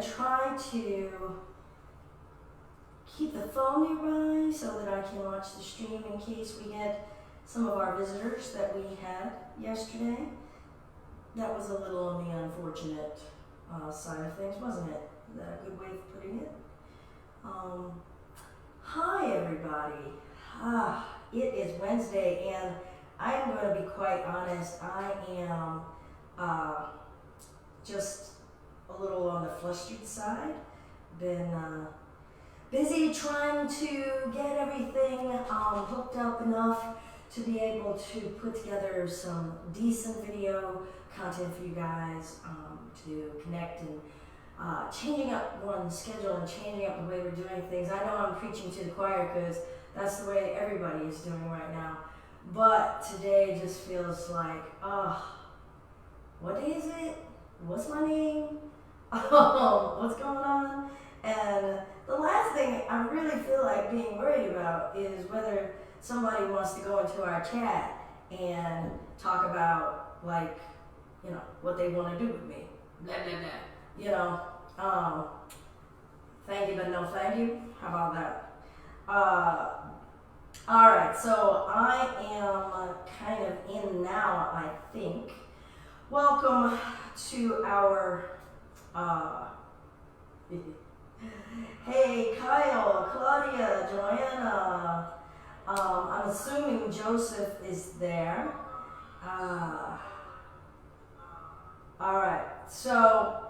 to try to keep the phone nearby so that I can watch the stream in case we get some of our visitors that we had yesterday. That was a little on the unfortunate side of things, wasn't it? Is that a good way of putting it? Hi everybody. It is Wednesday and I am going to be quite honest. I am just a little on the flustered side. Been busy trying to get everything hooked up enough to be able to put together some decent video content for you guys to connect and changing up one's schedule and changing up the way we're doing things. I know I'm preaching to the choir because that's the way everybody is doing right now. But today just feels like, what day is it? What's my name? What's going on? And the last thing I really feel like being worried about is whether somebody wants to go into our chat and talk about, like, you know, what they want to do with me. Blah, blah, blah. You know, thank you, but no thank you. How about that? All right, so I am kind of in now, I think. Welcome to our, hey, Kyle, Claudia, Joanna, I'm assuming Joseph is there. All right, so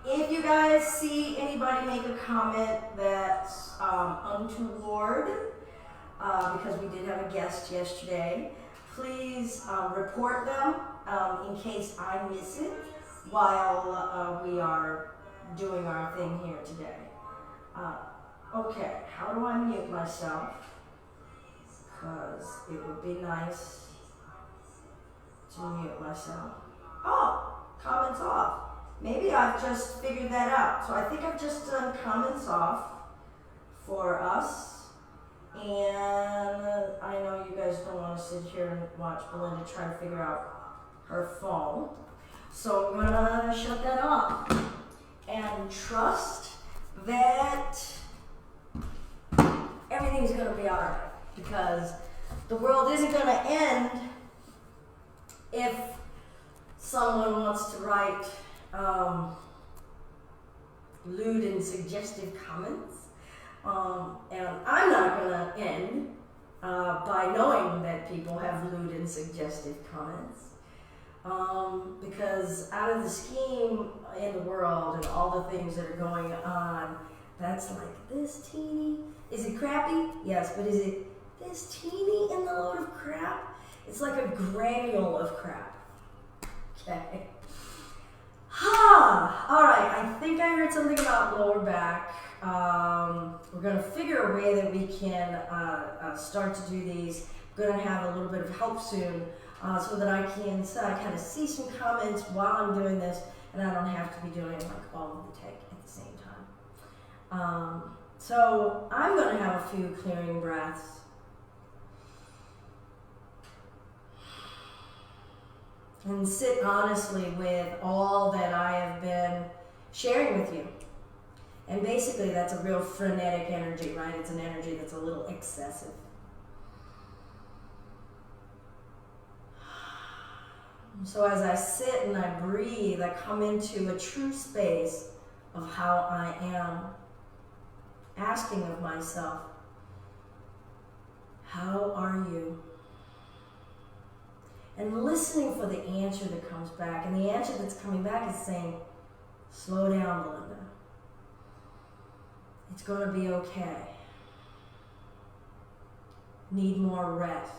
if you guys see anybody make a comment that's untoward, because we did have a guest yesterday, please report them in case I miss it while we are doing our thing here today. Okay, how do I mute myself? Because it would be nice to mute myself. Oh, comments off. Maybe I've just figured that out. So I think I've just done comments off for us. And I know you guys don't want to sit here and watch Belinda try to figure out her phone. So I'm gonna shut that off and trust that everything's gonna be all right, because the world isn't gonna end if someone wants to write lewd and suggestive comments. And I'm not gonna end by knowing that people have lewd and suggestive comments. Because out of the scheme in the world and all the things that are going on, that's like this teeny. Is it crappy? Yes, but is it this teeny in the load of crap? It's like a granule of crap. Okay. All right, I think I heard something about lower back. We're going to figure a way that we can start to do these. I'm going to have a little bit of help soon so that I can kind of see some comments while I'm doing this, and I don't have to be doing like all of the tech at the same time. So I'm going to have a few clearing breaths. And sit honestly with all that I have been sharing with you. And basically that's a real frenetic energy, right? It's an energy that's a little excessive. So as I sit and I breathe, I come into a true space of how I am, asking of myself, how are you? And listening for the answer that comes back. And the answer that's coming back is saying, slow down, Belinda. It's going to be okay. Need more rest.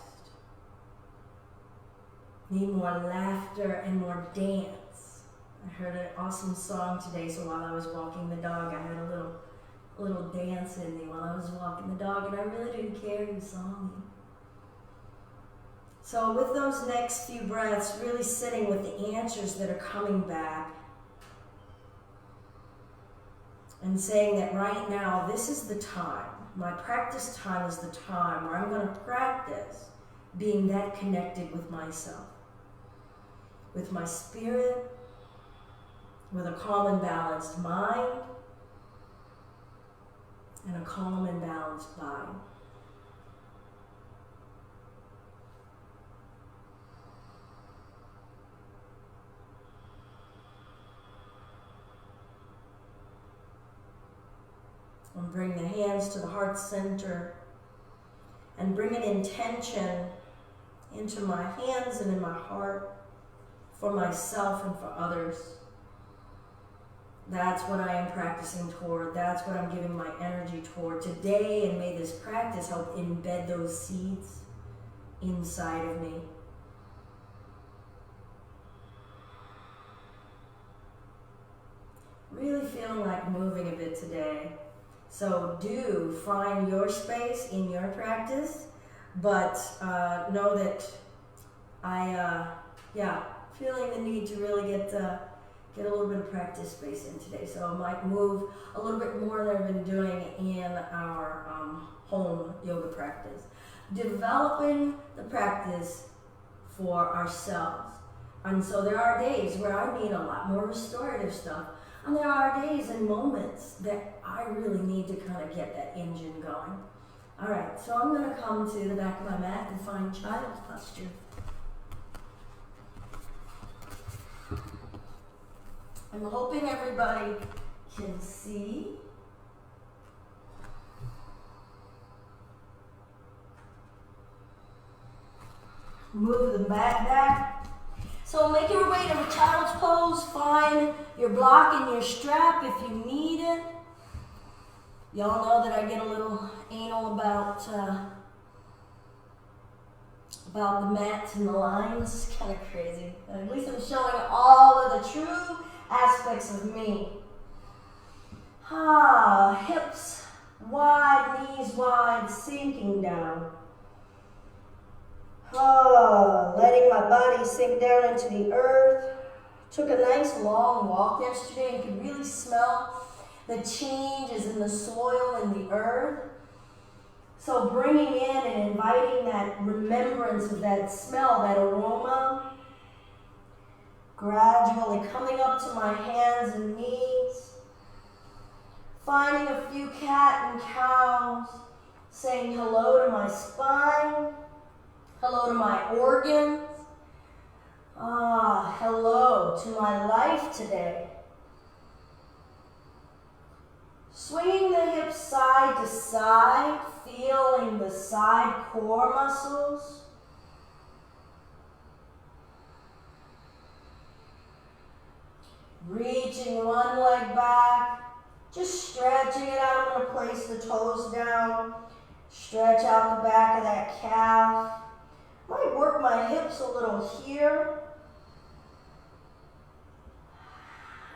Need more laughter and more dance. I heard an awesome song today, so while I was walking the dog, I had a little dance in me while I was walking the dog, and I really didn't care who saw me. So with those next few breaths, really sitting with the answers that are coming back and saying that right now, this is the time. My practice time is the time where I'm going to practice being that connected with myself, with my spirit, with a calm and balanced mind and a calm and balanced body. And bring the hands to the heart center and bring an intention into my hands and in my heart for myself and for others. That's what I am practicing toward. That's what I'm giving my energy toward today, and may this practice help embed those seeds inside of me. Really feeling like moving a bit today. So do find your space in your practice, but know that feeling the need to really get a little bit of practice space in today. So I might move a little bit more than I've been doing in our home yoga practice. Developing the practice for ourselves. And so there are days where I need a lot more restorative stuff. And there are days and moments that I really need to kind of get that engine going. All right, so I'm going to come to the back of my mat and find child's posture. I'm hoping everybody can see. Move the mat back. So make your way to the child's pose. Find your block and your strap if you need it. Y'all know that I get a little anal about the mats and the lines. It's kind of crazy. At least I'm showing all of the true aspects of me. Hips wide, knees wide, sinking down. Letting my body sink down into the earth. Took a nice long walk yesterday and could really smell the changes in the soil and the earth. So bringing in and inviting that remembrance of that smell, that aroma, gradually coming up to my hands and knees, finding a few cat and cows, saying hello to my spine, hello to my organs, hello to my life today. Swinging the hips side to side, feeling the side core muscles. Reaching one leg back, just stretching it out. I'm going to place the toes down, stretch out the back of that calf. Might work my hips a little here.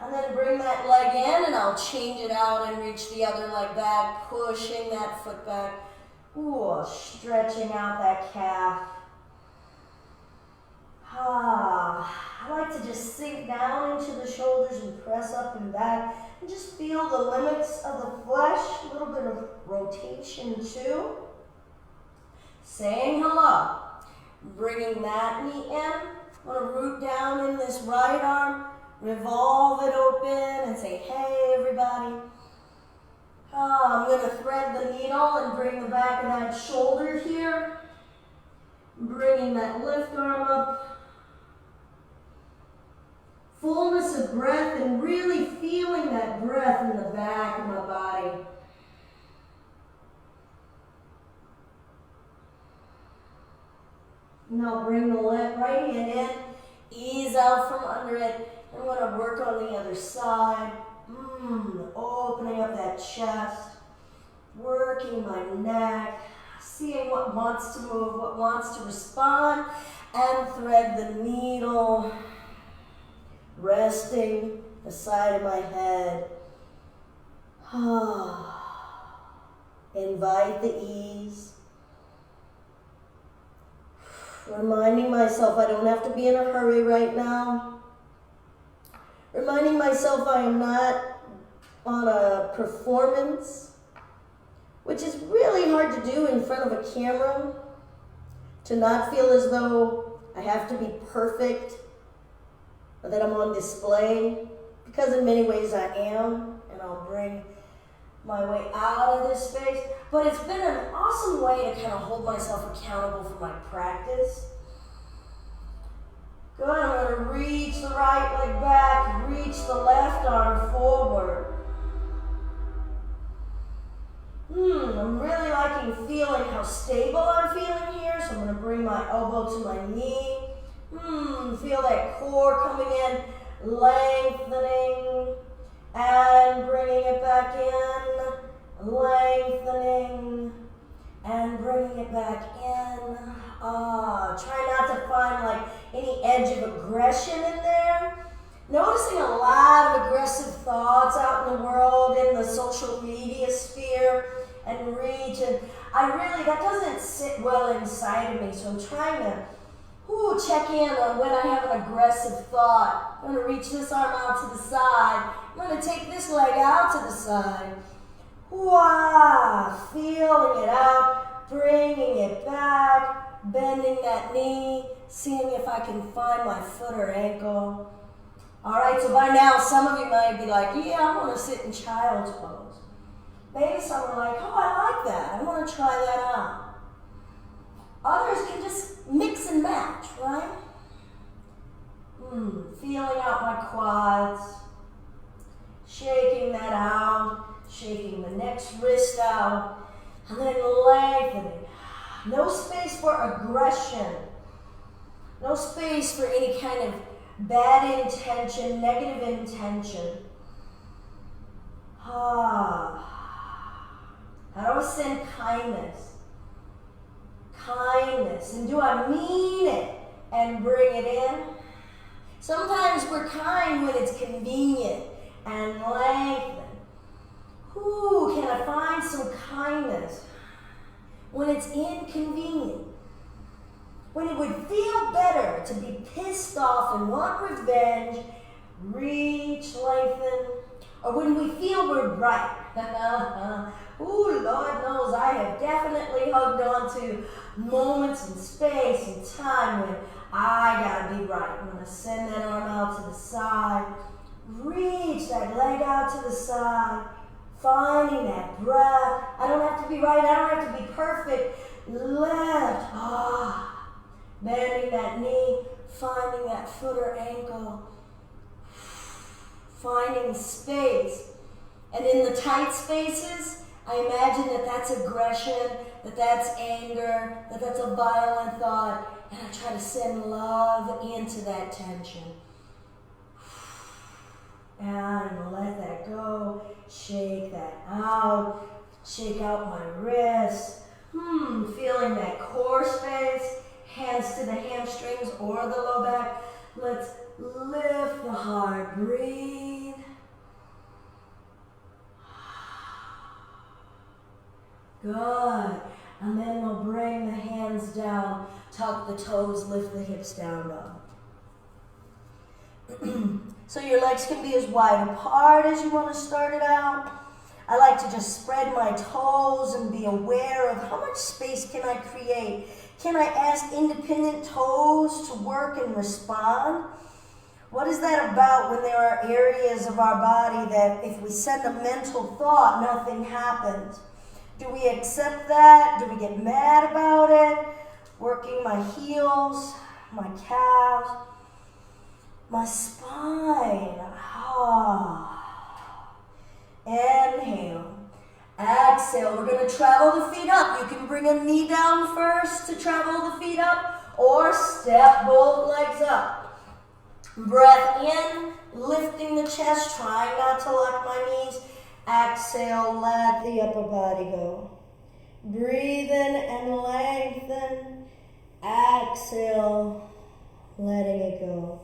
And then bring that leg in and I'll change it out and reach the other leg back, pushing that foot back. Ooh, stretching out that calf. I like to just sink down into the shoulders and press up and back and just feel the limits of the flesh, a little bit of rotation too. Saying hello. Bringing that knee in. I'm going to root down in this right arm, revolve it open and say, hey everybody. I'm going to thread the needle and bring the back of that shoulder here. Bringing that lift arm up. Fullness of breath and really feeling that breath in the back of my body. Now bring the left right hand in, ease out from under it. I'm going to work on the other side. Opening up that chest, working my neck, seeing what wants to move, what wants to respond, and thread the needle, resting the side of my head. Invite the ease. Reminding myself I don't have to be in a hurry right now. Reminding myself I am not on a performance, which is really hard to do in front of a camera, to not feel as though I have to be perfect or that I'm on display, because in many ways I am, and I'll bring my way out of this space. But it's been an awesome way to kind of hold myself accountable for my practice. Good, I'm going to reach the right leg back, reach the left arm forward. I'm really liking feeling how stable I'm feeling here, so I'm going to bring my elbow to my knee. Feel that core coming in, lengthening, and bringing it back in, lengthening, and bringing it back in. Try not to find like any edge of aggression in there. Noticing a lot of aggressive thoughts out in the world, in the social media sphere and region. That doesn't sit well inside of me, so I'm trying to check in on when I have an aggressive thought. I'm going to reach this arm out to the side. I'm going to take this leg out to the side. Feeling it out, bringing it back, bending that knee, seeing if I can find my foot or ankle. All right, so by now, some of you might be like, yeah, I want to sit in child's pose. Maybe some are like, oh, I like that. I want to try that out. Others can just mix and match, right? Feeling out my quads, shaking that out, shaking the next wrist out, and then lengthening. No space for aggression. No space for any kind of bad intention, negative intention. How do I send kindness? Kindness. And do I mean it and bring it in? Sometimes we're kind when it's convenient and lengthen. Can I find some kindness when it's inconvenient? When it would feel better to be pissed off and want revenge, reach, lengthen, or when we feel we're right. Lord knows I have definitely hugged on to moments in space and time when I gotta be right. I'm gonna send that arm out to the side, reach that leg out to the side, finding that breath. I don't have to be right, I don't have to be perfect. Left, bending that knee, finding that foot or ankle, finding space. And in the tight spaces, I imagine that that's aggression, that that's anger, that that's a violent thought, and I try to send love into that tension. And let that go, shake that out, shake out my wrists, feeling that core space, hands to the hamstrings or the low back. Let's lift the heart, breathe. Good. And then we'll bring the hands down, tuck the toes, lift the hips down low. So your legs can be as wide apart as you want to start it out. I like to just spread my toes and be aware of how much space can I create. Can I ask independent toes to work and respond? What is that about when there are areas of our body that if we send a mental thought, nothing happens? Do we accept that? Do we get mad about it? Working my heels, my calves, my spine. Inhale. Exhale. We're going to travel the feet up. You can bring a knee down first to travel the feet up, or step both legs up. Breath in, lifting the chest, trying not to lock my knees. Exhale, let the upper body go. Breathe in and lengthen. Exhale, letting it go.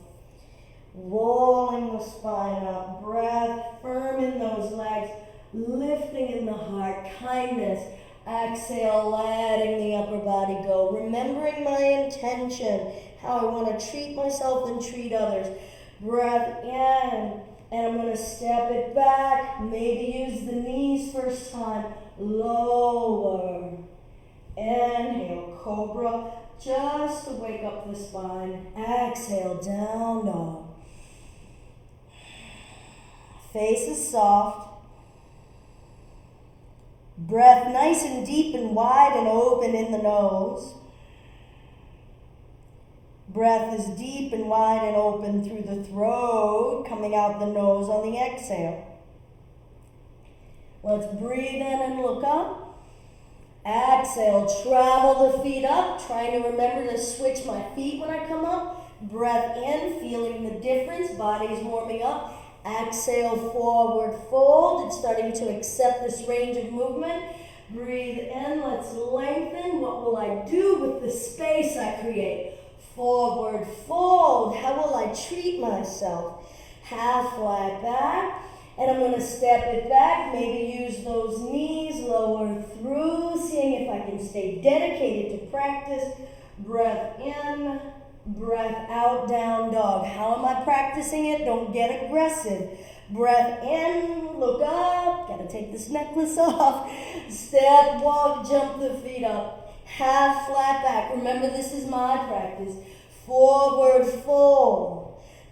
Rolling the spine up. Breath firm in those legs. Lifting in the heart. Kindness. Exhale, letting the upper body go. Remembering my intention. How I want to treat myself and treat others. Breath in. And I'm going to step it back. Maybe use the knees first time. Lower. Inhale, cobra. Just to wake up the spine. Exhale, down dog. Face is soft. Breath nice and deep and wide and open in the nose. Breath is deep and wide and open through the throat, coming out the nose on the exhale. Let's breathe in and look up. Exhale, travel the feet up, trying to remember to switch my feet when I come up. Breath in, feeling the difference, body's warming up. Exhale, forward fold. It's starting to accept this range of movement. Breathe in, let's lengthen. What will I do with the space I create? Forward fold. How will I treat myself? Half flat back. And I'm going to step it back, maybe use those knees, lower through, seeing if I can stay dedicated to practice. Breath in, breath out, down dog. How am I practicing it? Don't get aggressive. Breath in, look up, gotta take this necklace off. Step, walk, jump the feet up. Half flat back. Remember, this is my practice. Forward fold.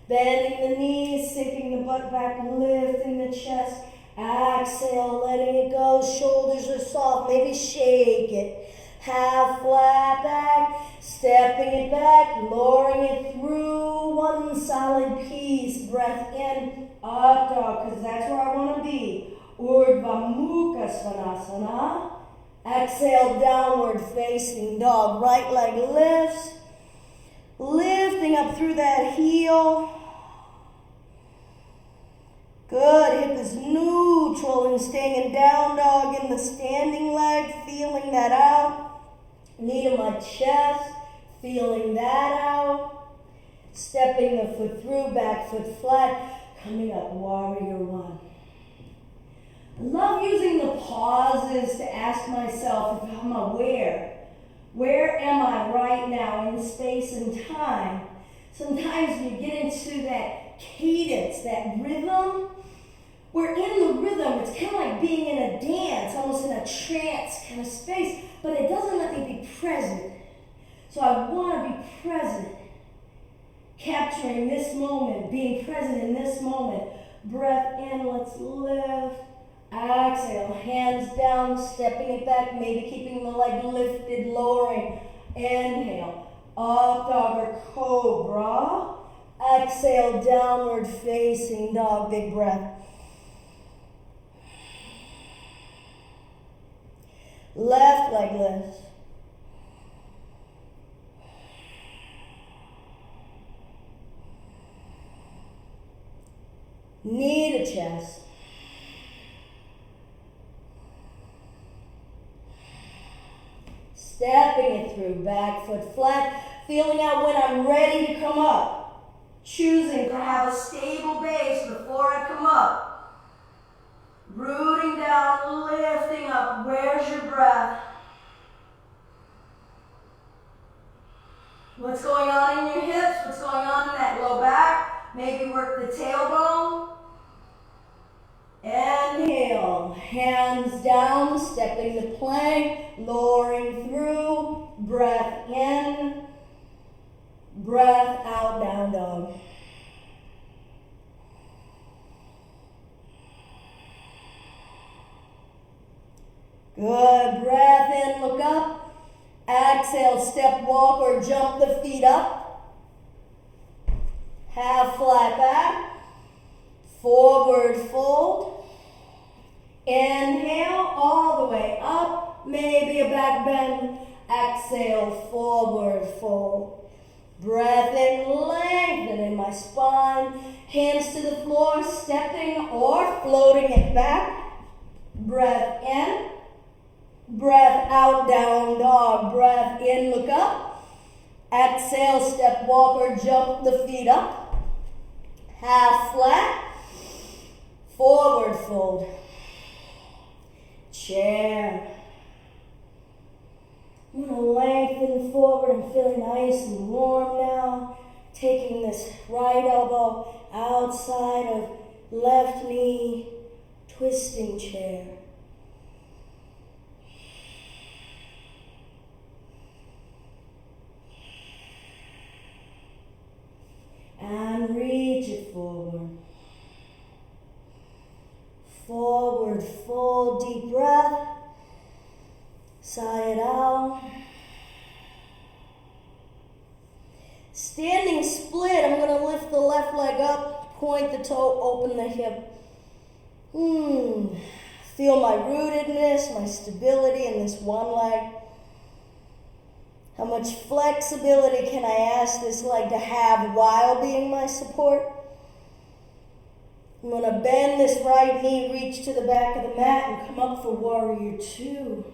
Bending the knees, sinking the butt back, lifting the chest. Exhale, letting it go. Shoulders are soft. Maybe shake it. Half flat back. Stepping it back, lowering it through. One solid piece. Breath in, up dog, because that's where I want to be. Urdhva Mukha Svanasana. Exhale, downward facing dog. Right leg lifts. Lifting up through that heel. Good, hip is neutral and staying in down dog in the standing leg, feeling that out. Knee to my chest, feeling that out. Stepping the foot through, back foot flat, coming up, warrior one. I love using the pauses to ask myself if I'm aware. Where am I right now in space and time? Sometimes we get into that cadence, that rhythm. We're in the rhythm. It's kind of like being in a dance, almost in a trance kind of space, but it doesn't let me be present. So I want to be present, capturing this moment, being present in this moment. Breath in, let's lift. Exhale, hands down, stepping it back, maybe keeping the leg lifted, lowering. Inhale, up dog or cobra. Exhale, downward facing dog, big breath. Left leg lifts. Knee to chest. Stepping it through, back foot flat, feeling out when I'm ready to come up. Choosing to have a stable base before I come up. Rooting down, lifting up. Where's your breath? What's going on in your hips? What's going on in that low back? Maybe work the tailbone. Inhale, hands down, stepping the plank, lowering through, breath in, breath out, down dog. Good, breath in, look up. Exhale, step, walk, or jump the feet up. Half flat back. Forward fold. Inhale, all the way up. Maybe a back bend. Exhale, forward fold. Breath in, lengthen in my spine. Hands to the floor, stepping or floating it back. Breath in. Breath out, down dog. Breath in, look up. Exhale, step, walk, or jump the feet up. Half flat. Forward fold. Chair. I'm going to lengthen forward. I'm feeling nice and warm now. Taking this right elbow outside of left knee. Twisting chair. And reach it forward. forward, full deep breath. Sigh it out. Standing split, I'm going to lift the left leg up, point the toe, open the hip. Feel my rootedness, my stability in this one leg. How much flexibility can I ask this leg to have while being my support? I'm going to bend this right knee, reach to the back of the mat, and come up for warrior two.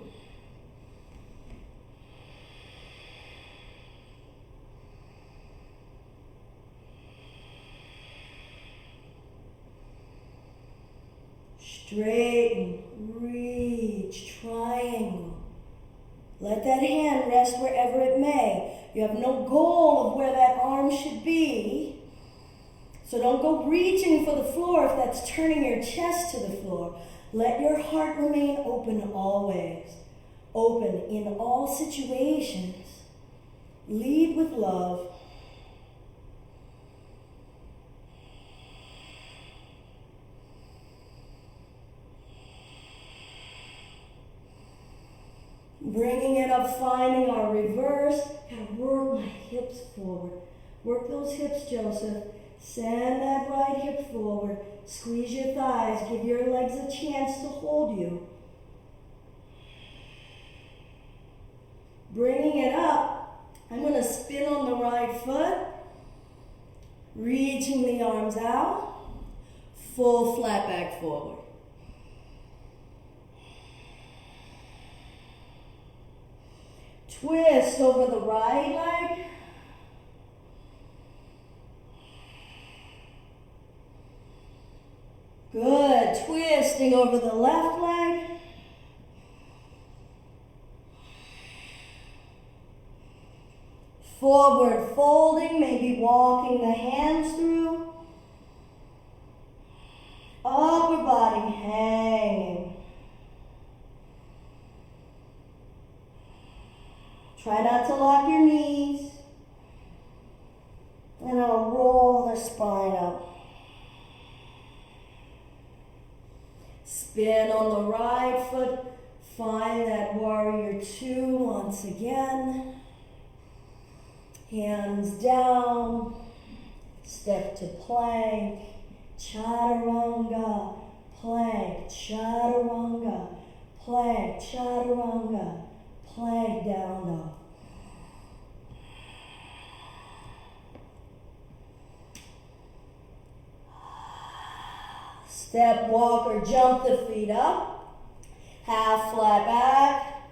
Straighten, reach, triangle. Let that hand rest wherever it may. You have no goal of where that arm should be. So don't go reaching for the floor if that's turning your chest to the floor. Let your heart remain open always. Open in all situations. Lead with love. Bringing it up, finding our reverse. Gotta work my hips forward. Work those hips, Joseph. Send that right hip forward. Squeeze your thighs. Give your legs a chance to hold you. Bringing it up, I'm going to spin on the right foot. Reaching the arms out. Full flat back forward. Twist over the right leg. Good. Twisting over the left leg. Forward folding, maybe walking the hands through. Upper body hanging. Try not to lock your knees. And I'll roll the spine up. Spin on the right foot. Find that warrior two once again. Hands down. Step to plank. Chaturanga. Plank. Chaturanga. Plank. Chaturanga. Plank down dog. Step, walk, or jump the feet up. Half flat back.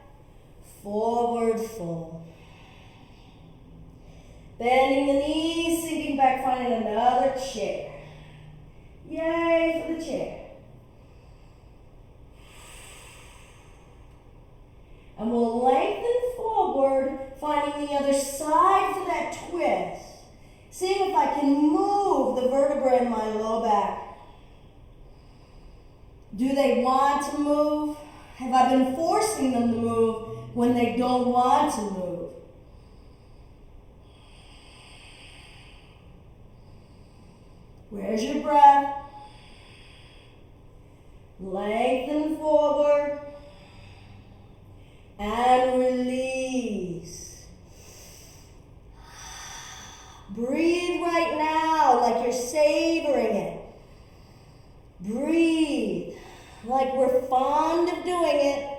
Forward fold. Bending the knees, sinking back, finding another chair. Yay for the chair. And we'll lengthen forward, finding the other side for that twist. Seeing if I can move the vertebrae in my low back. Do they want to move? Have I been forcing them to move when they don't want to move? Where's your breath? Lengthen forward. And release. Breathe right now like you're savoring it. Breathe like we're fond of doing it.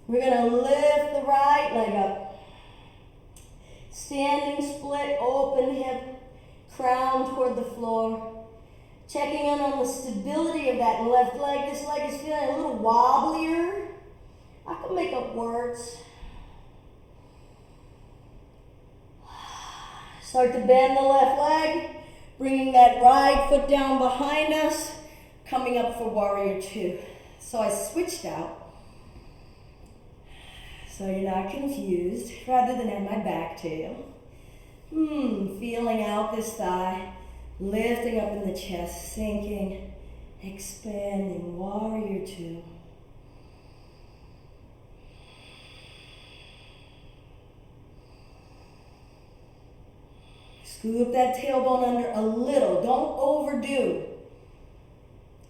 We're going to lift the right leg up. Standing split, open hip, crown toward the floor. Checking in on the stability of that left leg. This leg is feeling a little wobblier. I can make up words. Start to bend the left leg, bringing that right foot down behind us, coming up for warrior two. So I switched out. So you're not confused, rather than have my back to you. Feeling out this thigh, lifting up in the chest, sinking, expanding, warrior two. Scoop that tailbone under a little. Don't overdo.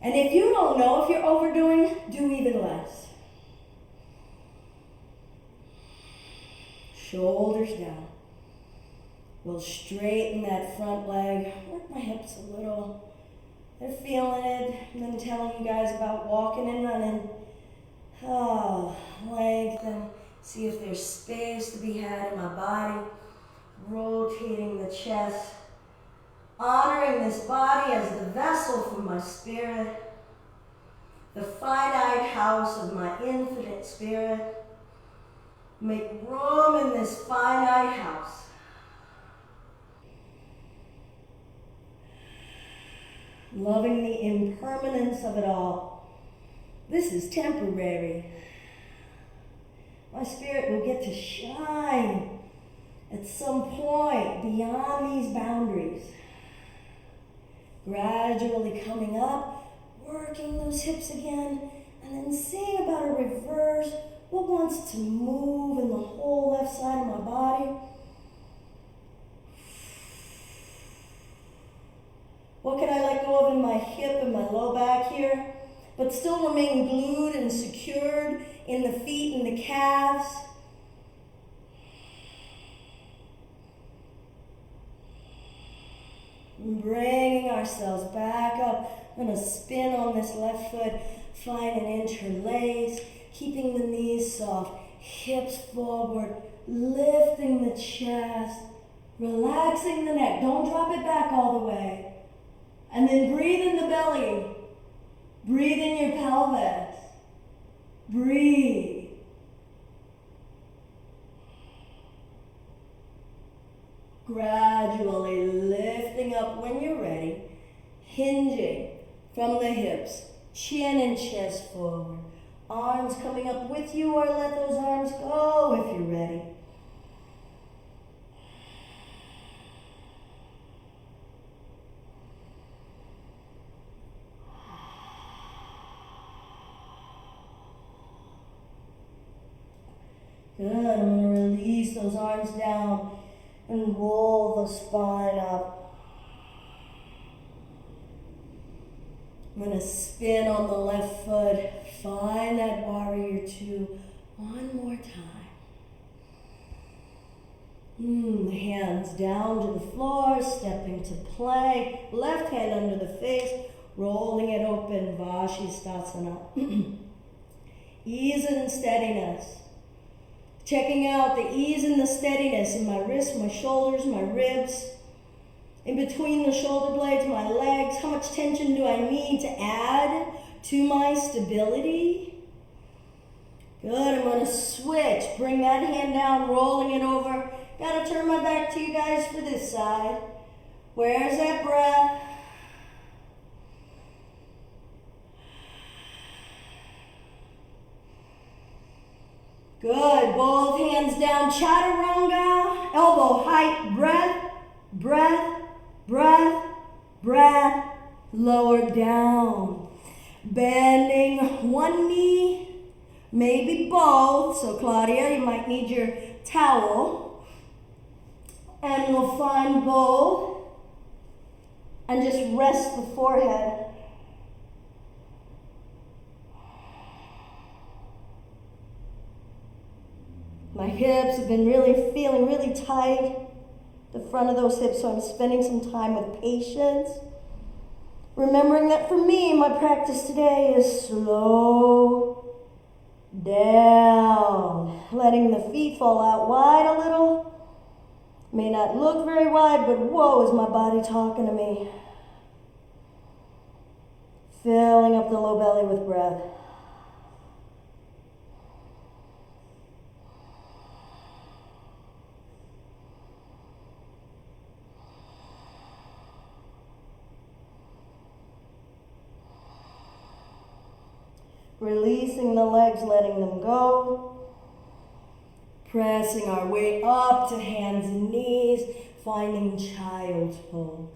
And if you don't know if you're overdoing, do even less. Shoulders down. We'll straighten that front leg. Work my hips a little. They're feeling it. I've been telling you guys about walking and running. Lengthen. See if there's space to be had in my body. Rotating the chest. Honoring this body as the vessel for my spirit. The finite house of my infinite spirit. Make room in this finite house. Loving the impermanence of it all. This is temporary. My spirit will get to shine at some point beyond these boundaries. Gradually coming up, working those hips again, and then seeing about a reverse. What wants to move in the whole left side of my body? What can I let go of in my hip and my low back here, but still remain glued and secured in the feet and the calves? Bringing ourselves back up. I'm going to spin on this left foot, find an interlace, keeping the knees soft, hips forward, lifting the chest, relaxing the neck. Don't drop it back all the way. And then breathe in the belly. Breathe in your pelvis. Breathe. Gradually lifting up when you're ready, hinging from the hips, chin and chest forward. Arms coming up with you, or let those arms go if you're ready. Good, I'm going to release those arms down and roll the spine up. I'm going to spin on the left foot, find that warrior two one more time. The hands down to the floor, stepping to plank, left hand under the face, rolling it open, Vashisthasana. Ease and steadiness. Checking out the ease and the steadiness in my wrists, my shoulders, my ribs, in between the shoulder blades, my legs. How much tension do I need to add to my stability? Good, I'm going to switch. Bring that hand down, rolling it over. Got to turn my back to you guys for this side. Where's that breath? Good, both hands down, chaturanga, elbow height, breath, breath, breath, breath, lower down. Bending one knee, maybe both. So Claudia, you might need your towel. And we'll find both. And just rest the forehead. My hips have been feeling really tight, the front of those hips, so I'm spending some time with patience. Remembering that for me, my practice today is slow down. Letting the feet fall out wide a little. May not look very wide, but whoa, is my body talking to me. Filling up the low belly with breath. Releasing the legs, letting them go. Pressing our way up to hands and knees, finding child's pose.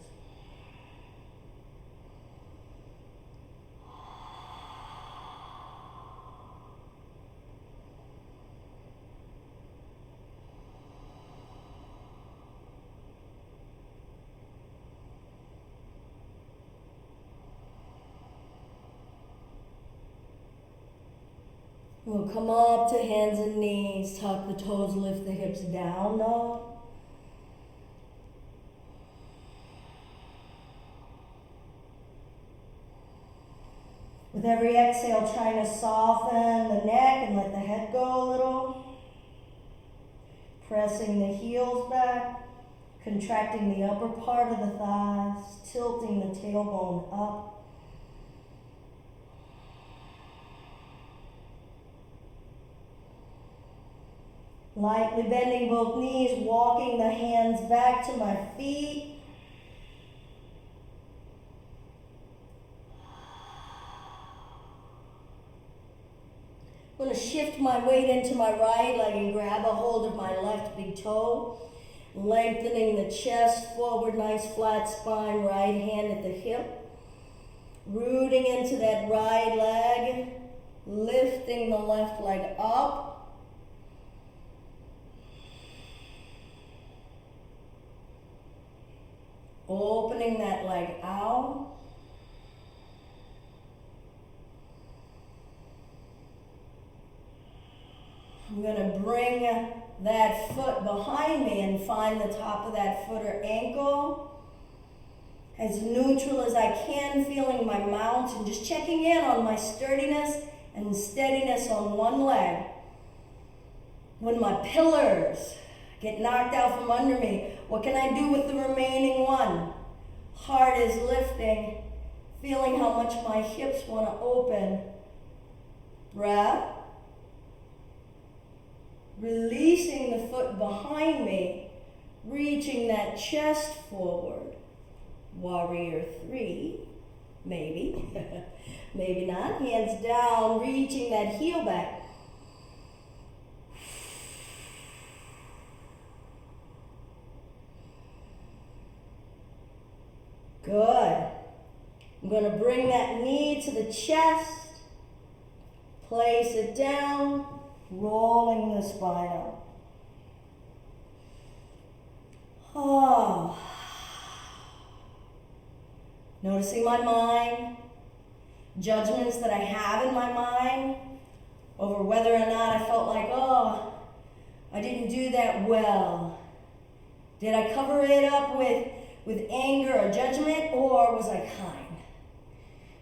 We'll come up to hands and knees, tuck the toes, lift the hips down, dog. With every exhale, trying to soften the neck and let the head go a little. Pressing the heels back, contracting the upper part of the thighs, tilting the tailbone up. Lightly bending both knees, walking the hands back to my feet. I'm going to shift my weight into my right leg and grab a hold of my left big toe. Lengthening the chest forward, nice flat spine, right hand at the hip. Rooting into that right leg, lifting the left leg up. Opening that leg out. I'm going to bring that foot behind me and find the top of that foot or ankle. As neutral as I can, feeling my mount and just checking in on my sturdiness and steadiness on one leg. When my pillars get knocked out from under me, what can I do with the remaining one? Heart is lifting, feeling how much my hips want to open. Breath. Releasing the foot behind me, reaching that chest forward. Warrior 3, maybe, maybe not. Hands down, reaching that heel back. Good. I'm going to bring that knee to the chest, place it down, rolling the spine up. Oh. Noticing my mind, judgments that I have in my mind over whether or not I felt like, oh, I didn't do that well. Did I cover it up with anger or judgment, or was I kind?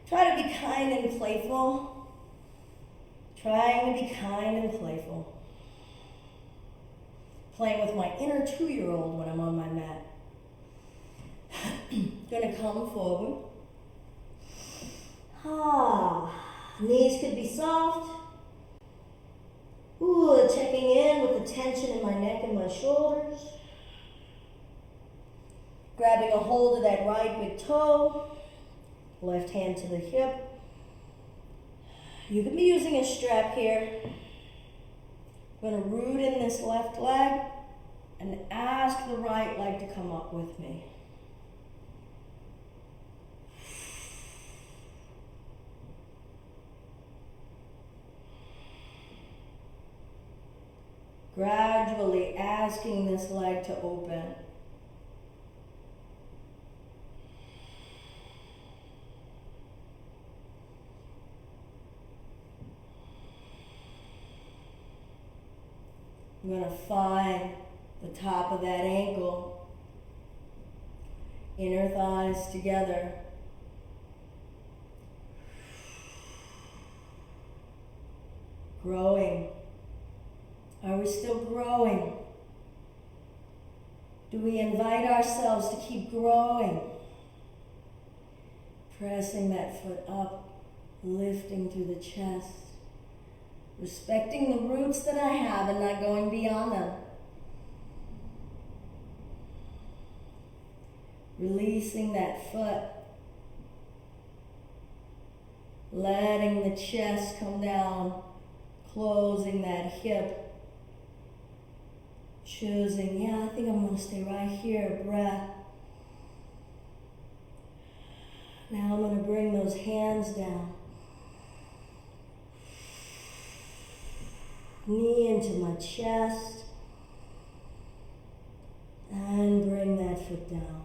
Try to be kind and playful. Trying to be kind and playful. Playing with my inner 2-year-old when I'm on my mat. Gonna come forward. Knees could be soft. Ooh, checking in with the tension in my neck and my shoulders. Grabbing a hold of that right big toe. Left hand to the hip. You could be using a strap here. I'm going to root in this left leg and ask the right leg to come up with me. Gradually asking this leg to open. I'm going to find the top of that ankle, inner thighs together. Growing. Are we still growing? Do we invite ourselves to keep growing? Pressing that foot up, lifting through the chest. Respecting the roots that I have and not going beyond them. Releasing that foot. Letting the chest come down. Closing that hip. Choosing, I think I'm going to stay right here. Breath. Now I'm going to bring those hands down. Knee into my chest. And bring that foot down.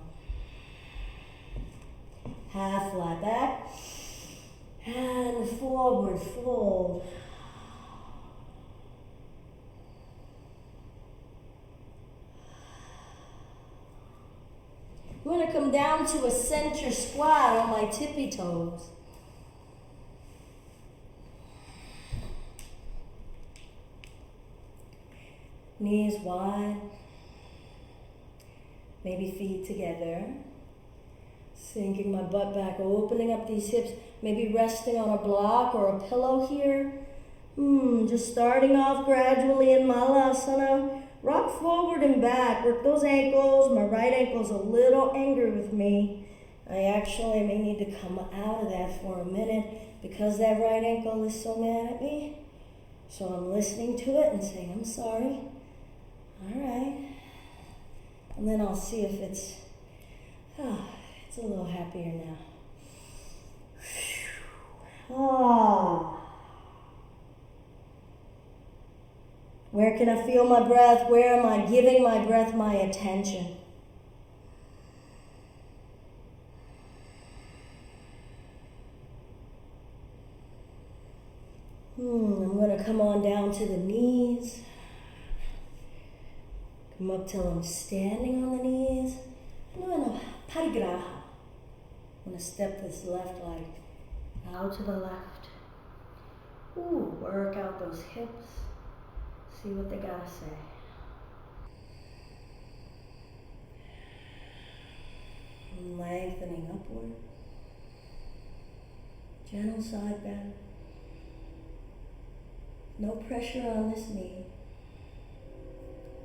Half flat back. And forward fold. gonna come down to a center squat on my tippy toes. Knees wide, maybe feet together. Sinking my butt back, opening up these hips, maybe resting on a block or a pillow here. Just starting off gradually in Malasana. Rock forward and back, work those ankles. My right ankle's a little angry with me. I actually may need to come out of that for a minute because that right ankle is so mad at me. So I'm listening to it and saying, I'm sorry. All right. And then I'll see if it's a little happier now. Where can I feel my breath? Where am I giving my breath my attention? I'm going to come on down to the knees. Come up till I'm standing on the knees. I'm going to parigraha. I'm going to step this left leg out to the left. Work out those hips. See what they gotta say. Lengthening upward. Gentle side bend. No pressure on this knee.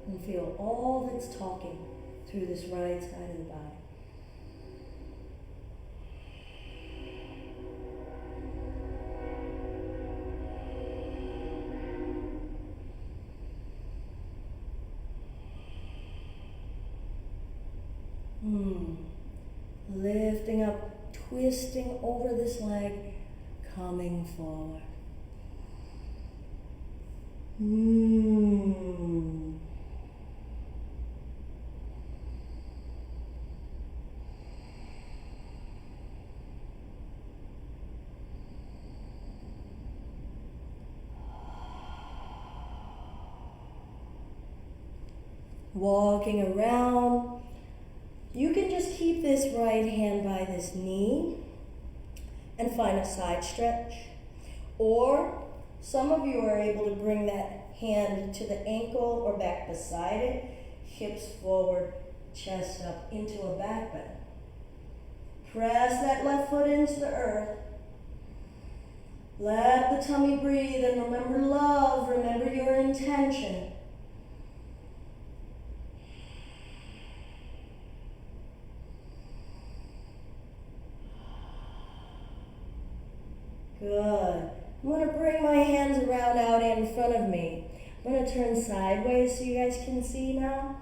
And feel all that's talking through this right side of the body. Lifting up, twisting over this leg, coming forward. Walking around. You can just keep this right hand by this knee and find a side stretch. Or some of you are able to bring that hand to the ankle or back beside it, hips forward, chest up into a back bend. Press that left foot into the earth. Let the tummy breathe and remember love, remember your intention. Good. I'm going to bring my hands around out in front of me. I'm going to turn sideways so you guys can see now.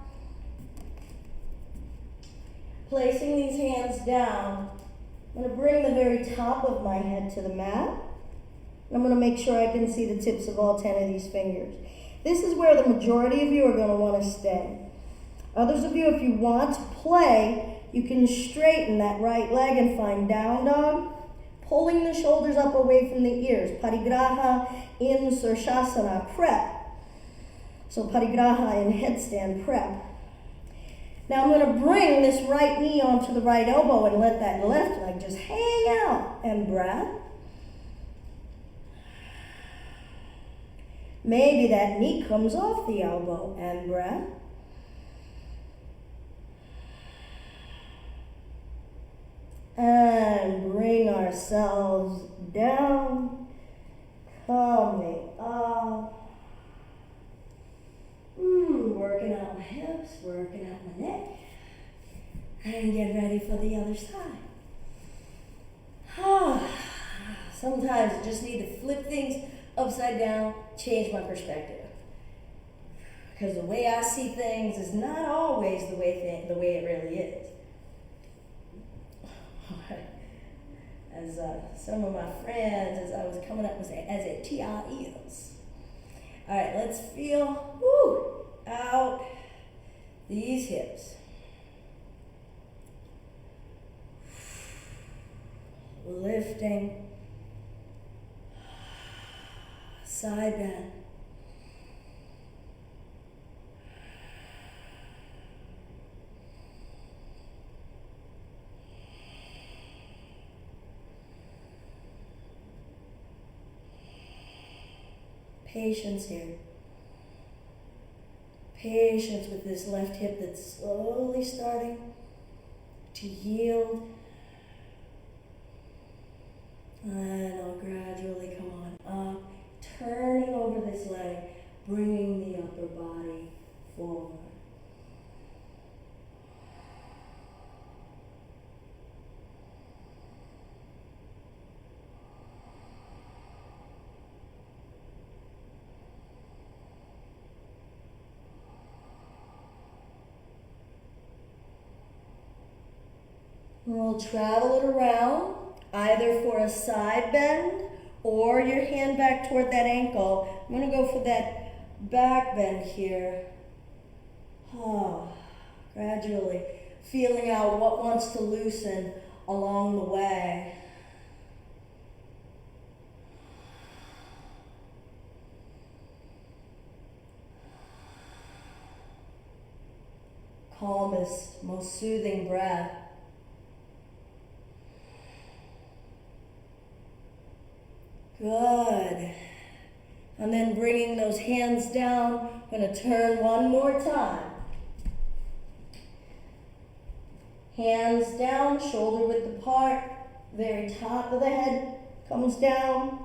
Placing these hands down, I'm going to bring the very top of my head to the mat. And I'm going to make sure I can see the tips of all 10 of these fingers. This is where the majority of you are going to want to stay. Others of you, if you want to play, you can straighten that right leg and find down dog. Pulling the shoulders up away from the ears. Parigraha in Surshasana, prep. So parigraha in headstand, prep. Now I'm going to bring this right knee onto the right elbow and let that left leg just hang out. And breath. Maybe that knee comes off the elbow. And breath. And bring ourselves down, coming up. Working out my hips, working out my neck. And get ready for the other side. Sometimes I just need to flip things upside down, change my perspective. Because the way I see things is not always the way it really is. As some of my friends, as I was coming up with as a TIEs. All right, let's feel out these hips. Lifting, side bend. Patience here. Patience with this left hip that's slowly starting to yield. And I'll gradually come on up, turning over this leg, bringing the upper body forward. We'll travel it around, either for a side bend or your hand back toward that ankle. I'm going to go for that back bend here. Gradually feeling out what wants to loosen along the way. Calmest, most soothing breath. Good. And then bringing those hands down, I'm going to turn one more time. Hands down, shoulder width apart, very top of the head comes down,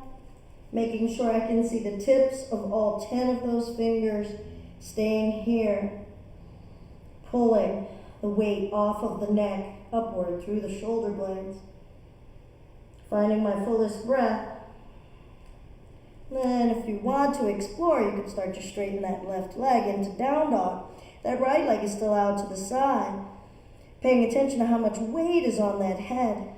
making sure I can see the tips of all 10 of those fingers staying here, pulling the weight off of the neck upward through the shoulder blades, finding my fullest breath. Then if you want to explore, you can start to straighten that left leg into down dog. That right leg is still out to the side, paying attention to how much weight is on that head.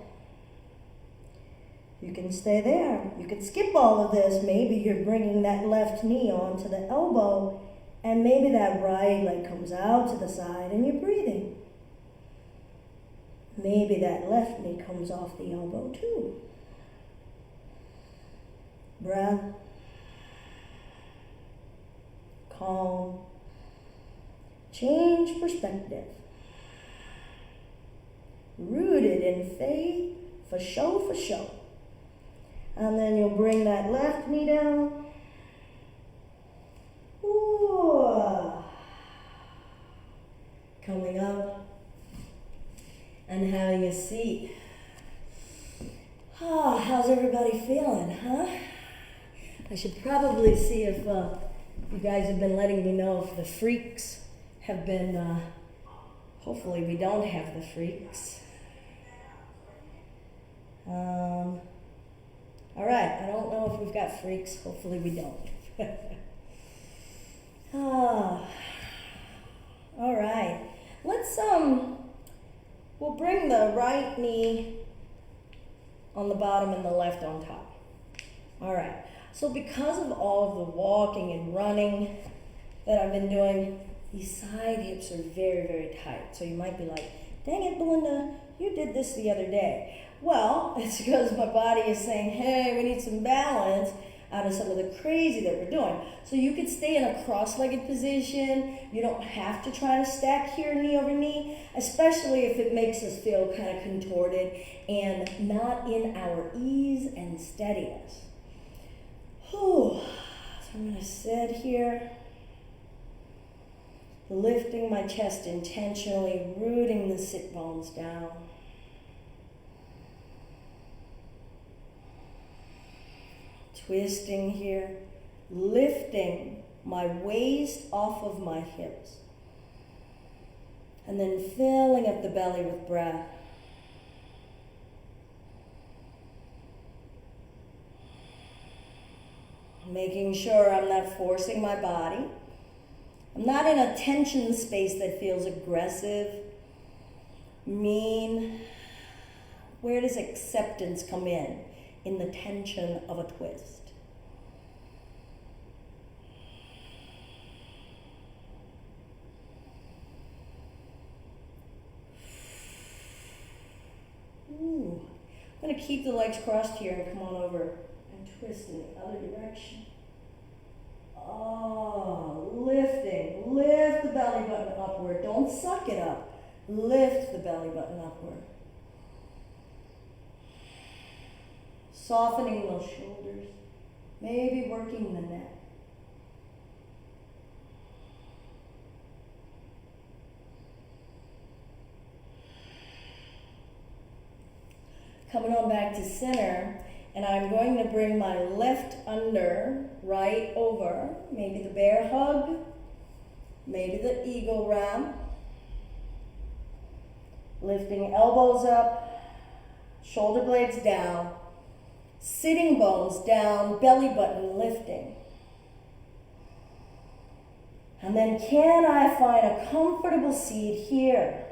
You can stay there. You can skip all of this. Maybe you're bringing that left knee onto the elbow, and maybe that right leg comes out to the side and you're breathing. Maybe that left knee comes off the elbow too. Breath, calm, change perspective. Rooted in faith, for show, for show. And then you'll bring that left knee down. Ooh. Coming up and having a seat. How's everybody feeling, huh? I should probably see if you guys have been letting me know if the freaks have been, hopefully we don't have the freaks. All right, I don't know if we've got freaks, hopefully we don't. All right, let's, we'll bring the right knee on the bottom and the left on top. All right. So because of all of the walking and running that I've been doing, these side hips are very, very tight. So you might be like, dang it, Belinda, you did this the other day. Well, it's because my body is saying, hey, we need some balance out of some of the crazy that we're doing. So you could stay in a cross-legged position. You don't have to try to stack here knee over knee, especially if it makes us feel kind of contorted and not in our ease and steadiness. So I'm going to sit here, lifting my chest intentionally, rooting the sit bones down. Twisting here, lifting my waist off of my hips, and then filling up the belly with breath. Making sure I'm not forcing my body. I'm not in a tension space that feels aggressive, mean. Where does acceptance come in the tension of a twist? Ooh. I'm going to keep the legs crossed here and come on over and twist in the other direction. Lifting. Lift the belly button upward. Don't suck it up. Lift the belly button upward. Softening those shoulders. Maybe working the neck. Coming on back to center, and I'm going to bring my left under, right over, maybe the bear hug, maybe the eagle wrap. Lifting elbows up, shoulder blades down, sitting bones down, belly button lifting. And then can I find a comfortable seat here?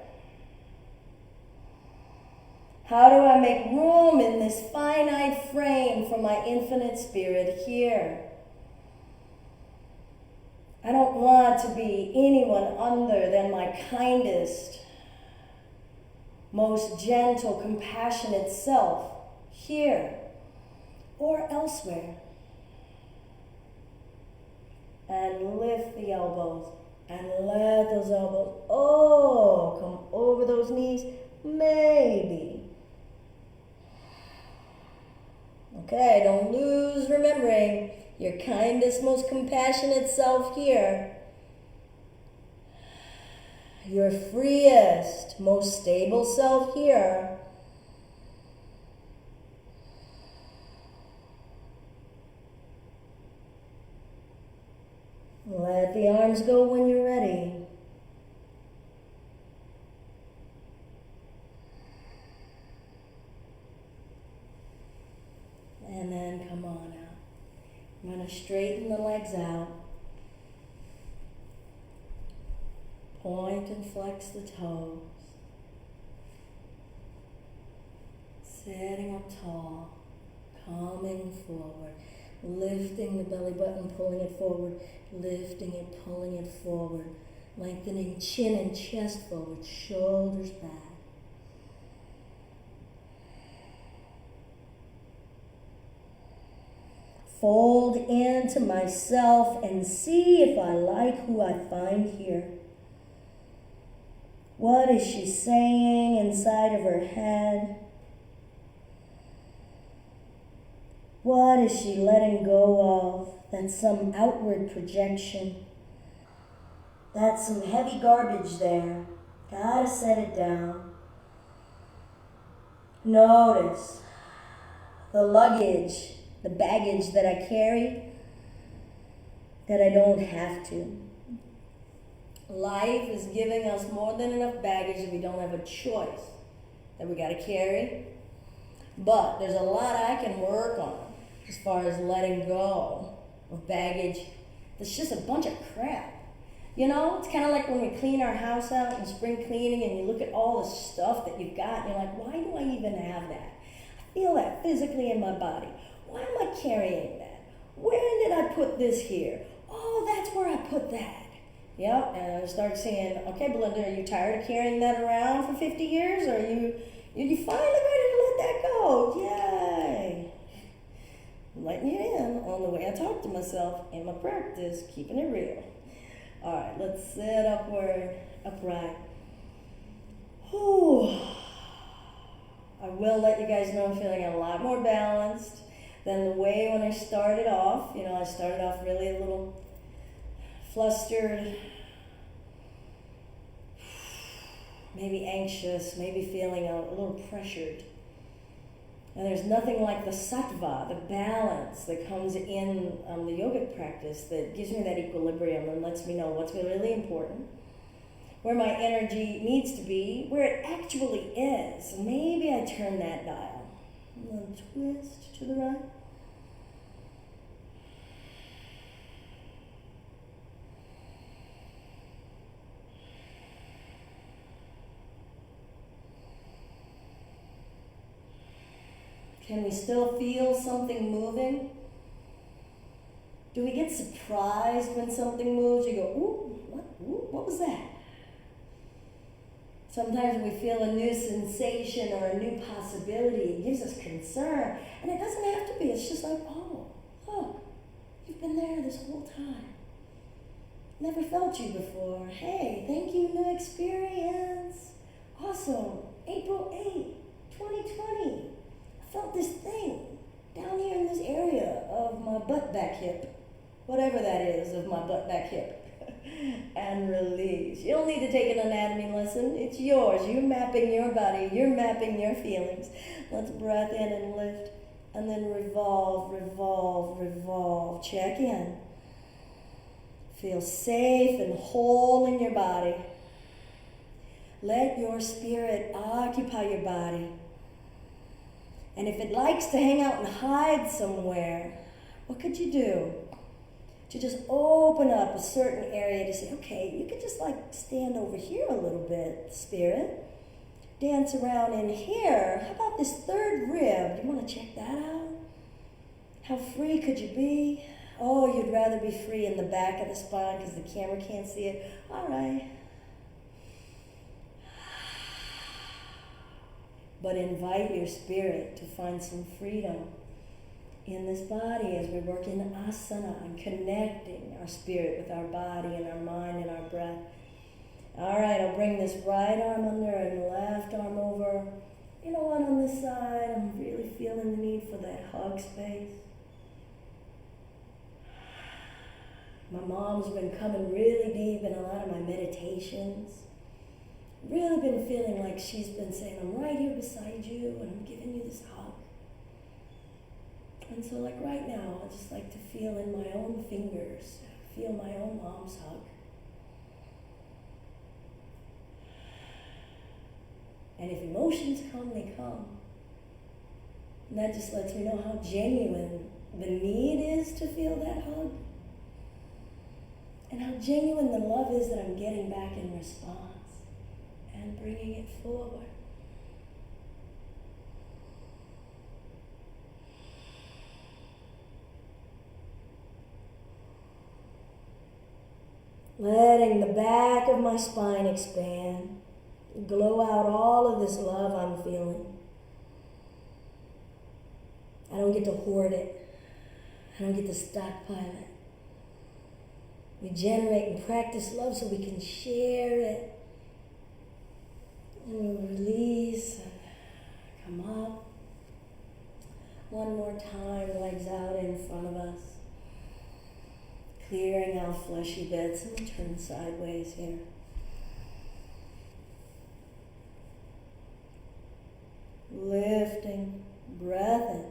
How do I make room in this finite frame for my infinite spirit here? I don't want to be anyone other than my kindest, most gentle, compassionate self here or elsewhere. And lift the elbows and let those elbows, come over those knees, maybe. Okay, don't lose remembering your kindest, most compassionate self here. Your freest, most stable self here. Let the arms go when you're ready. And then come on out. I'm going to straighten the legs out. Point and flex the toes. Sitting up tall, coming forward, lifting the belly button, pulling it forward, lifting it, pulling it forward, lengthening chin and chest forward, shoulders back. Fold into myself and see if I like who I find here. What is she saying inside of her head? What is she letting go of? That's some outward projection. That's some heavy garbage there. Gotta set it down. Notice the luggage, the baggage that I carry that I don't have to. Life is giving us more than enough baggage that we don't have a choice that we got to carry. But there's a lot I can work on as far as letting go of baggage that's just a bunch of crap. You know, it's kind of like when we clean our house out in spring cleaning and you look at all the stuff that you've got and you're like, why do I even have that? I feel that physically in my body. Why am I carrying that? Where did I put this here? Oh, that's where I put that. Yeah, and I start saying, okay, Belinda, are you tired of carrying that around for 50 years? Or are you finally ready to let that go? Yay! I'm letting you in on the way I talk to myself in my practice, keeping it real. All right, let's sit upright. Whew. I will let you guys know I'm feeling a lot more balanced than the way when I started off. You know, I started off really a little flustered, maybe anxious, maybe feeling a little pressured. And there's nothing like the sattva, the balance that comes in the yogic practice that gives me that equilibrium and lets me know what's really important, where my energy needs to be, where it actually is. And maybe I turn that dial. A little twist to the right. Can we still feel something moving? Do we get surprised when something moves? You go, what was that? Sometimes we feel a new sensation or a new possibility. It gives us concern. And it doesn't have to be. It's just like, oh, look, you've been there this whole time. Never felt you before. Hey, thank you, new experience. Awesome. April 8, 2020. I felt this thing down here in this area of my butt back hip. Whatever that is of my butt back hip. And release. You don't need to take an anatomy lesson. It's yours. You're mapping your body. You're mapping your feelings. Let's breath in and lift. And then revolve, revolve, revolve. Check in. Feel safe and whole in your body. Let your spirit occupy your body. And if it likes to hang out and hide somewhere, what could you do? To just open up a certain area to say, okay, you could just like stand over here a little bit, spirit. Dance around in here. How about this third rib? Do you want to check that out? How free could you be? Oh, you'd rather be free in the back of the spine because the camera can't see it. All right. But invite your spirit to find some freedom in this body as we work in asana and connecting our spirit with our body and our mind and our breath. All right, I'll bring this right arm under and left arm over. You know what, on this side, I'm really feeling the need for that hug space. My mom's been coming really deep in a lot of my meditations. Really been feeling like she's been saying, I'm right here beside you and I'm giving you this hug. And so like right now, I just like to feel in my own fingers, feel my own mom's hug. And if emotions come, they come. And that just lets me know how genuine the need is to feel that hug. And how genuine the love is that I'm getting back in response. And bringing it forward. Letting the back of my spine expand, glow out all of this love I'm feeling. I don't get to hoard it. I don't get to stockpile it. We generate and practice love so we can share it. And we'll release and come up. One more time, legs out in front of us. Clearing our fleshy beds and we'll turn sideways here. Lifting, breath in.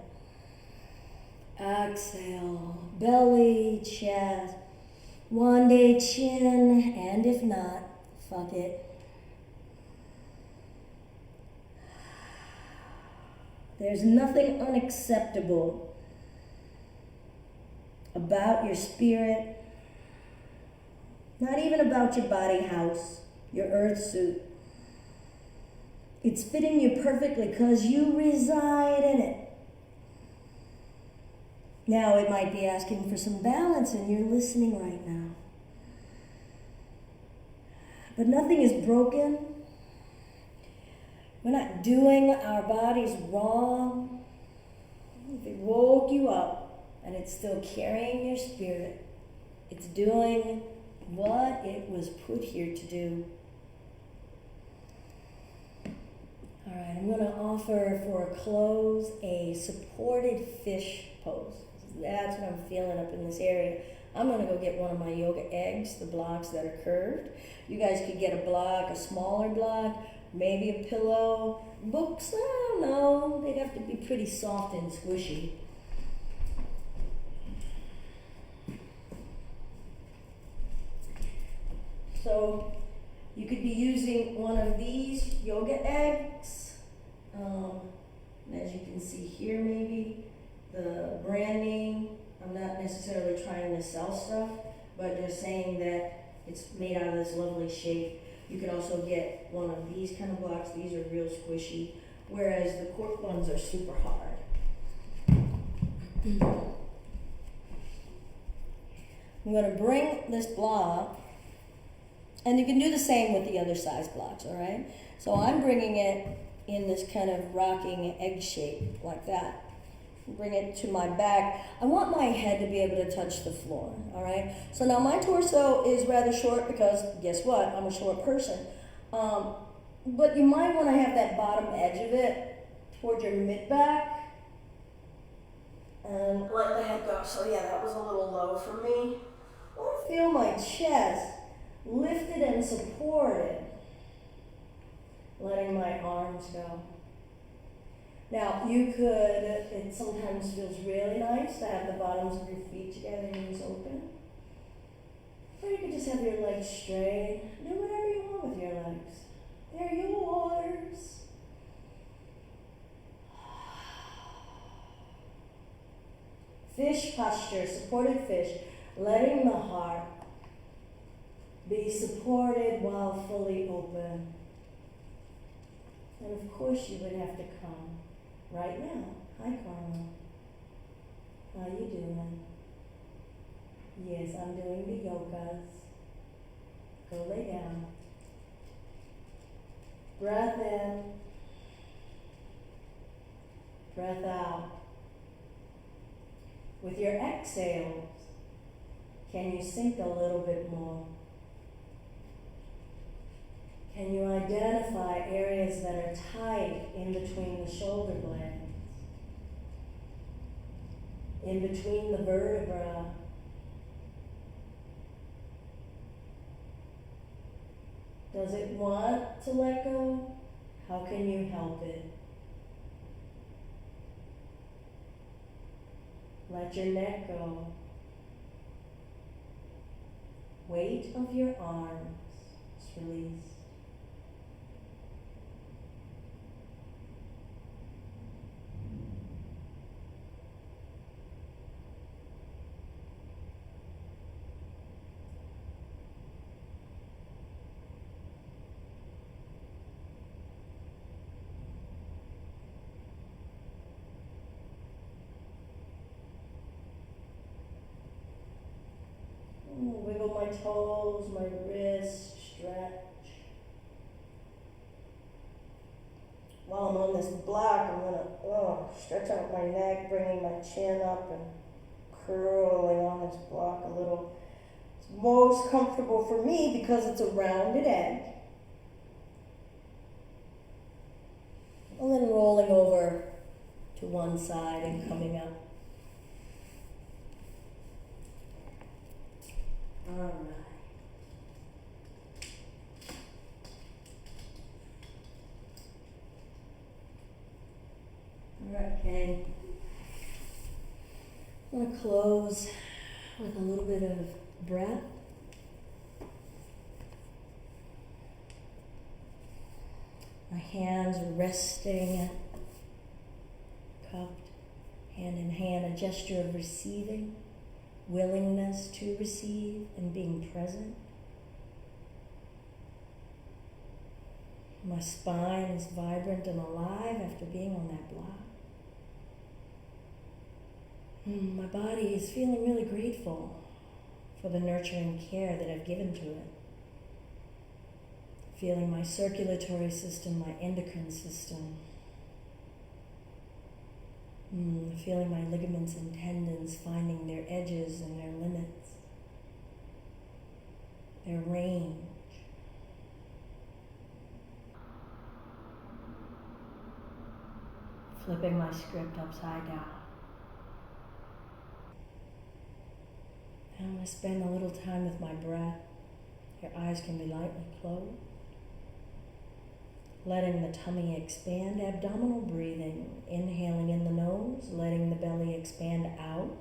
Exhale, belly, chest. One day chin, and if not, fuck it. There's nothing unacceptable about your spirit, not even about your body house, your earth suit. It's fitting you perfectly because you reside in it. Now it might be asking for some balance and you're listening right now. But nothing is broken. We're not doing our bodies wrong. If it woke you up and it's still carrying your spirit, it's doing what it was put here to do. All right, I'm going to offer for a close a supported fish pose. That's what I'm feeling up in this area. I'm going to go get one of my yoga eggs, the blocks that are curved. You guys could get a block, a smaller block, maybe a pillow. Books, I don't know. They'd have to be pretty soft and squishy. So you could be using one of these yoga eggs. As you can see here, maybe the branding. I'm not necessarily trying to sell stuff, but just saying that it's made out of this lovely shape. You could also get one of these kind of blocks. These are real squishy, whereas the cork ones are super hard. I'm going to bring this block, and you can do the same with the other size blocks, all right? So I'm bringing it in this kind of rocking egg shape, like that. Bring it to my back. I want my head to be able to touch the floor, all right? So now my torso is rather short because, guess what? I'm a short person. But you might want to have that bottom edge of it toward your mid-back. And let the head go. So yeah, that was a little low for me. I want to feel my chest. lifted and supported, letting my arms go. Now, it sometimes feels really nice to have the bottoms of your feet together, knees open. Or you could just have your legs straight. Do whatever you want with your legs. They're yours. Fish posture, supported fish, letting the heart be supported while fully open. And of course you would have to come right now. Hi, Karma. How you doing? Yes, I'm doing the yogas. Go lay down. Breath in. Breath out. With your exhales, can you sink a little bit more? Can you identify areas that are tight in between the shoulder blades? In between the vertebra? Does it want to let go? How can you help it? Let your neck go. Weight of your arms is released. Wiggle my toes, my wrists, stretch. While I'm on this block, I'm gonna stretch out my neck, bringing my chin up and curling on this block a little. It's most comfortable for me because it's a rounded edge. And then rolling over to one side and coming up. All right. Okay. I'm going to close with a little bit of breath. My hands resting, cupped, hand in hand, a gesture of receiving. Willingness to receive and being present. My spine is vibrant and alive after being on that block. My body is feeling really grateful for the nurturing care that I've given to it. Feeling my circulatory system, my endocrine system. Feeling my ligaments and tendons finding their edges and their limits, their range. Flipping my script upside down. And I'm going to spend a little time with my breath. Your eyes can be lightly closed. Letting the tummy expand, abdominal breathing, inhaling in the nose, letting the belly expand out.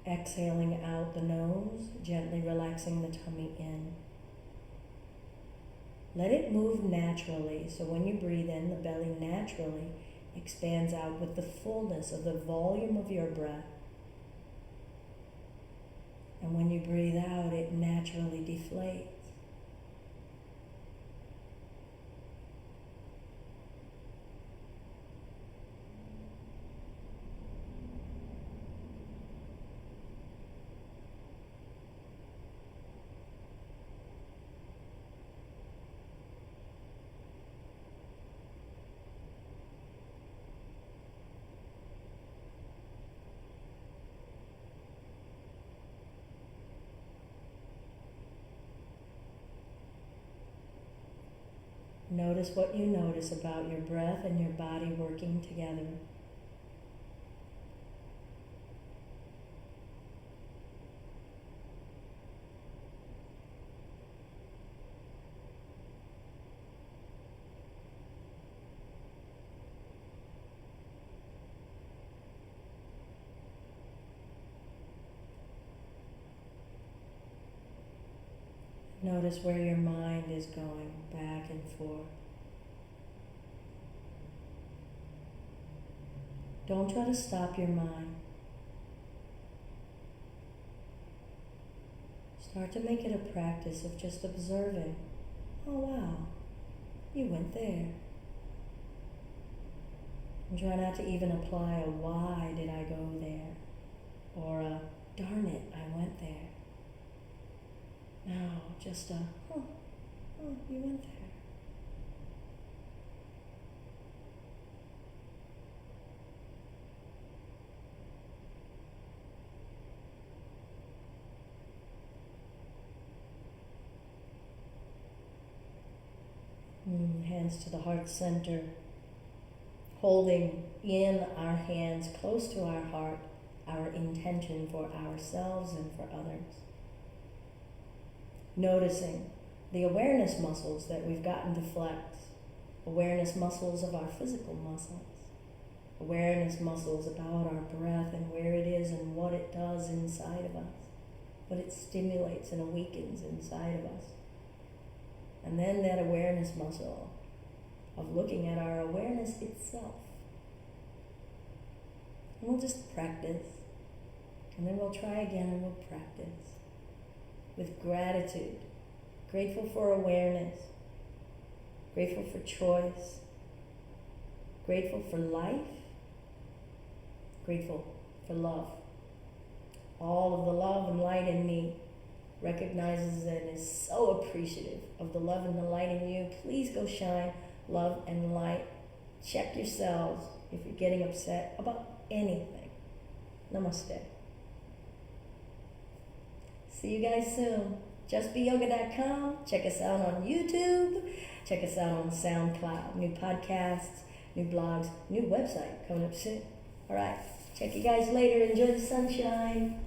Exhaling out the nose, gently relaxing the tummy in. Let it move naturally, so when you breathe in, the belly naturally expands out with the fullness of the volume of your breath. And when you breathe out, it naturally deflates. Notice what you notice about your breath and your body working together. notice where your mind is going back and forth. Don't try to stop your mind. Start to make it a practice of just observing. Oh wow, you went there. And try not to even apply a why did I go there? Or a darn it, I went there. No, just a oh, you went there. Hands to the heart center, holding in our hands close to our heart our intention for ourselves and for others. Noticing the awareness muscles that we've gotten to flex, awareness muscles of our physical muscles, awareness muscles about our breath and where it is and what it does inside of us, what it stimulates and awakens inside of us. And then that awareness muscle of looking at our awareness itself. And we'll just practice. And then we'll try again and we'll practice. With gratitude. Grateful for awareness. Grateful for choice. Grateful for life. Grateful for love. All of the love and light in me recognizes and is so appreciative of the love and the light in you. Please go shine love and light. Check yourselves if you're getting upset about anything. Namaste. See you guys soon. JustBeYoga.com. Check us out on YouTube. Check us out on SoundCloud. New podcasts, new blogs, new website coming up soon. All right. Check you guys later. Enjoy the sunshine.